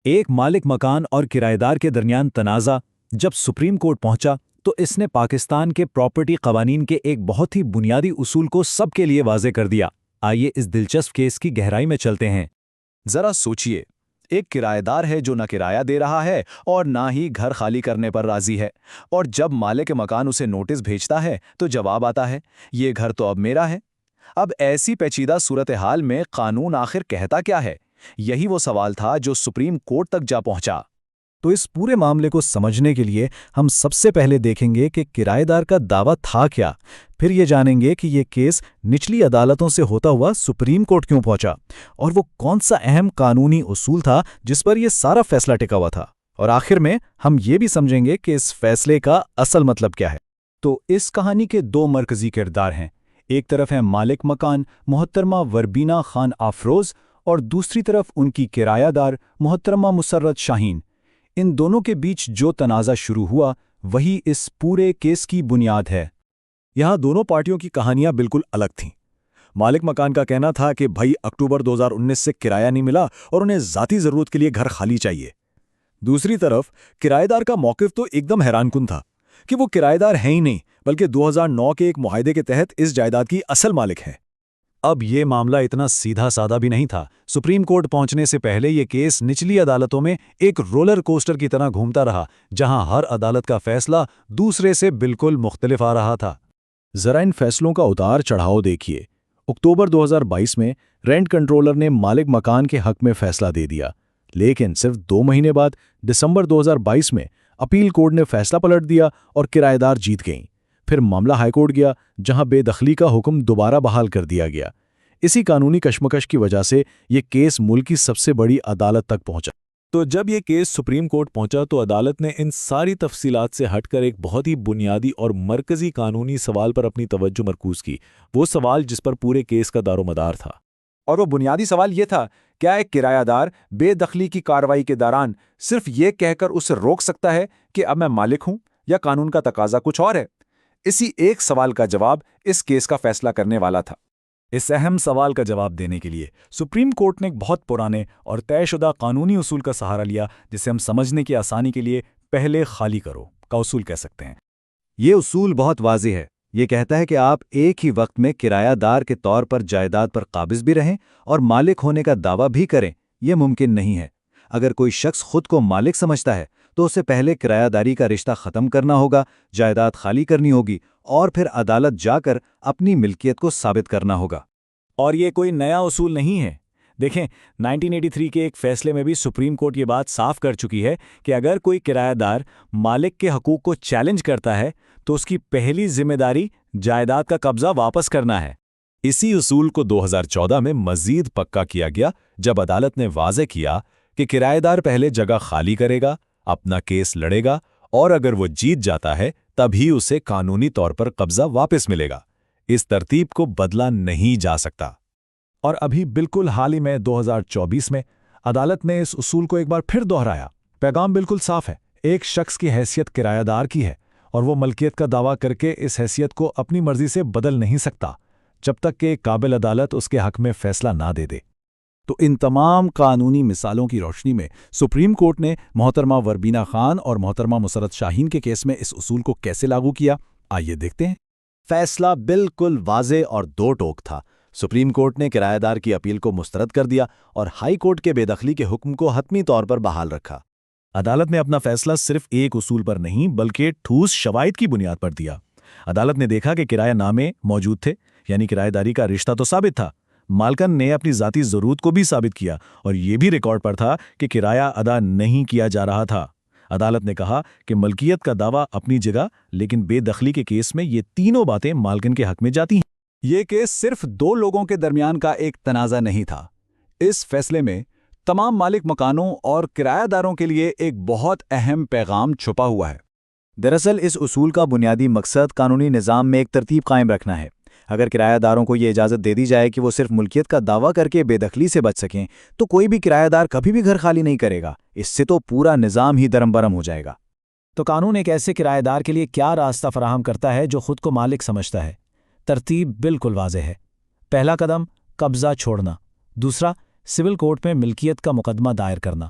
ایک مالک مکان اور کرایہ دار کے درمیان تنازع جب سپریم کورٹ پہنچا تو اس نے پاکستان کے پراپرٹی قوانین کے ایک بہت ہی بنیادی اصول کو سب کے لیے واضح کر دیا۔ آئیے اس دلچسپ کیس کی گہرائی میں چلتے ہیں۔ ذرا سوچئے، ایک کرایہ دار ہے جو نہ کرایہ دے رہا ہے اور نہ ہی گھر خالی کرنے پر راضی ہے، اور جب مالک مکان اسے نوٹس بھیجتا ہے تو جواب آتا ہے، یہ گھر تو اب میرا ہے۔ اب ایسی پیچیدہ صورتحال میں قانون آخر کہتا کیا ہے؟ یہی وہ سوال تھا جو سپریم کورٹ تک جا پہنچا۔ تو اس پورے معاملے کو سمجھنے کے لیے ہم سب سے پہلے دیکھیں گے کہ کرایہ دار کا دعویٰ تھا کیا، پھر یہ جانیں گے کہ یہ کیس نچلی عدالتوں سے ہوتا ہوا سپریم کورٹ کیوں پہنچا، اور وہ کون سا اہم قانونی اصول تھا جس پر یہ سارا فیصلہ ٹکا ہوا تھا، اور آخر میں ہم یہ بھی سمجھیں گے کہ اس فیصلے کا اصل مطلب کیا ہے۔ تو اس کہانی کے دو مرکزی کردار ہیں، ایک طرف ہے مالک مکان محترمہ وربینہ خان افروز، اور دوسری طرف ان کی کرایہ دار محترمہ مسرت شاہین۔ ان دونوں کے بیچ جو تنازع شروع ہوا وہی اس پورے کیس کی بنیاد ہے۔ یہاں دونوں پارٹیوں کی کہانیاں بالکل الگ تھیں۔ مالک مکان کا کہنا تھا کہ بھائی اکتوبر 2019 سے کرایہ نہیں ملا اور انہیں ذاتی ضرورت کے لیے گھر خالی چاہیے۔ دوسری طرف کرایہ دار کا موقف تو ایک دم حیران کن تھا کہ وہ کرایہ دار ہیں ہی نہیں بلکہ 2009 کے ایک معاہدے کے تحت اس جائیداد کی اصل مالک ہے۔ اب یہ معاملہ اتنا سیدھا سادہ بھی نہیں تھا۔ سپریم کورٹ پہنچنے سے پہلے یہ کیس نچلی عدالتوں میں ایک رولر کوسٹر کی طرح گھومتا رہا، جہاں ہر عدالت کا فیصلہ دوسرے سے بالکل مختلف آ رہا تھا۔ ذرا ان فیصلوں کا اتار چڑھاؤ دیکھیے۔ اکتوبر 2022 میں رینٹ کنٹرولر نے مالک مکان کے حق میں فیصلہ دے دیا، لیکن صرف 2 مہینے بعد دسمبر 2022 میں اپیل کورٹ نے فیصلہ پلٹ دیا اور کرایہ دار جیت گئیں۔ پھر معاملہ ہائی کورٹ گیا، جہاں بے دخلی کا حکم دوبارہ بحال کر دیا گیا۔ اسی قانونی کشمکش کی وجہ سے یہ کیس ملک کی سب سے بڑی عدالت تک پہنچا۔ تو جب یہ کیس سپریم کورٹ پہنچا تو عدالت نے ان ساری تفصیلات سے ہٹ کر ایک بہت ہی بنیادی اور مرکزی قانونی سوال پر اپنی توجہ مرکوز کی، وہ سوال جس پر پورے کیس کا دار و مدار تھا۔ اور وہ بنیادی سوال یہ تھا، کیا ایک کرایہ دار بے دخلی کی کارروائی کے دوران صرف یہ کہہ کر اسے روک سکتا ہے کہ اب میں مالک ہوں، یا قانون کا تقاضا کچھ اور ہے؟ اسی ایک سوال کا جواب اس کیس کا فیصلہ کرنے والا تھا۔ اس اہم سوال کا جواب دینے کے لیے سپریم کورٹ نے ایک بہت پرانے اور طے شدہ قانونی اصول کا سہارا لیا، جسے ہم سمجھنے کی آسانی کے لیے پہلے خالی کرو کا اصول کہہ سکتے ہیں۔ یہ اصول بہت واضح ہے۔ یہ کہتا ہے کہ آپ ایک ہی وقت میں کرایہ دار کے طور پر جائیداد پر قابض بھی رہیں اور مالک ہونے کا دعویٰ بھی کریں۔ یہ ممکن نہیں ہے۔ اگر کوئی شخص خود کو مالک سمجھتا ہے تو اسے پہلے کرایہ داری کا رشتہ ختم کرنا ہوگا، جائیداد خالی کرنی ہوگی، اور پھر عدالت جا کر اپنی ملکیت کو ثابت کرنا ہوگا۔ اور یہ کوئی نیا اصول نہیں ہے۔ دیکھیں، 1983 کے ایک فیصلے میں بھی سپریم کورٹ یہ بات صاف کر چکی ہے کہ اگر کوئی کرایہ دار مالک کے حقوق کو چیلنج کرتا ہے تو اس کی پہلی ذمہ داری جائیداد کا قبضہ واپس کرنا ہے۔ اسی اصول کو 2014 میں مزید پکا کیا گیا جب عدالت نے واضح کیا کہ کرایہ دار پہلے جگہ خالی کرے گا، اپنا کیس لڑے گا، اور اگر وہ جیت جاتا ہے تبھی اسے قانونی طور پر قبضہ واپس ملے گا۔ اس ترتیب کو بدلا نہیں جا سکتا۔ اور ابھی بالکل حال ہی میں 2024 میں عدالت نے اس اصول کو ایک بار پھر دہرایا۔ پیغام بالکل صاف ہے، ایک شخص کی حیثیت کرایہ دار کی ہے اور وہ ملکیت کا دعویٰ کر کے اس حیثیت کو اپنی مرضی سے بدل نہیں سکتا جب تک کہ ایک قابل عدالت اس کے حق میں فیصلہ نہ دے دے۔ تو ان تمام قانونی مثالوں کی روشنی میں سپریم کورٹ نے محترمہ وربینہ خان اور محترمہ مسرت شاہین کے کیس میں اس اصول کو کیسے لاگو کیا، آئیے دیکھتے ہیں۔ فیصلہ بالکل واضح اور دو ٹوک تھا۔ سپریم کورٹ نے کرایہ دار کی اپیل کو مسترد کر دیا اور ہائی کورٹ کے بے دخلی کے حکم کو حتمی طور پر بحال رکھا۔ عدالت نے اپنا فیصلہ صرف ایک اصول پر نہیں بلکہ ٹھوس شواہد کی بنیاد پر دیا۔ عدالت نے دیکھا کہ کرایہ نامے موجود تھے، یعنی کرایہ داری کا رشتہ تو ثابت تھا، مالکن نے اپنی ذاتی ضرورت کو بھی ثابت کیا، اور یہ بھی ریکارڈ پر تھا کہ کرایہ ادا نہیں کیا جا رہا تھا۔ عدالت نے کہا کہ ملکیت کا دعویٰ اپنی جگہ، لیکن بے دخلی کے کیس میں یہ تینوں باتیں مالکن کے حق میں جاتی ہیں۔ یہ کیس صرف دو لوگوں کے درمیان کا ایک تنازع نہیں تھا۔ اس فیصلے میں تمام مالک مکانوں اور کرایہ داروں کے لیے ایک بہت اہم پیغام چھپا ہوا ہے۔ دراصل اس اصول کا بنیادی مقصد قانونی نظام میں ایک ترتیب قائم رکھنا ہے۔ اگر کرایہ داروں کو یہ اجازت دے دی جائے کہ وہ صرف ملکیت کا دعویٰ کر کے بے دخلی سے بچ سکیں تو کوئی بھی کرایہ دار کبھی بھی گھر خالی نہیں کرے گا۔ اس سے تو پورا نظام ہی درم برم ہو جائے گا۔ تو قانون ایک ایسے کرایہ دار کے لیے کیا راستہ فراہم کرتا ہے جو خود کو مالک سمجھتا ہے؟ ترتیب بالکل واضح ہے۔ پہلا قدم قبضہ چھوڑنا، دوسرا سول کورٹ میں ملکیت کا مقدمہ دائر کرنا،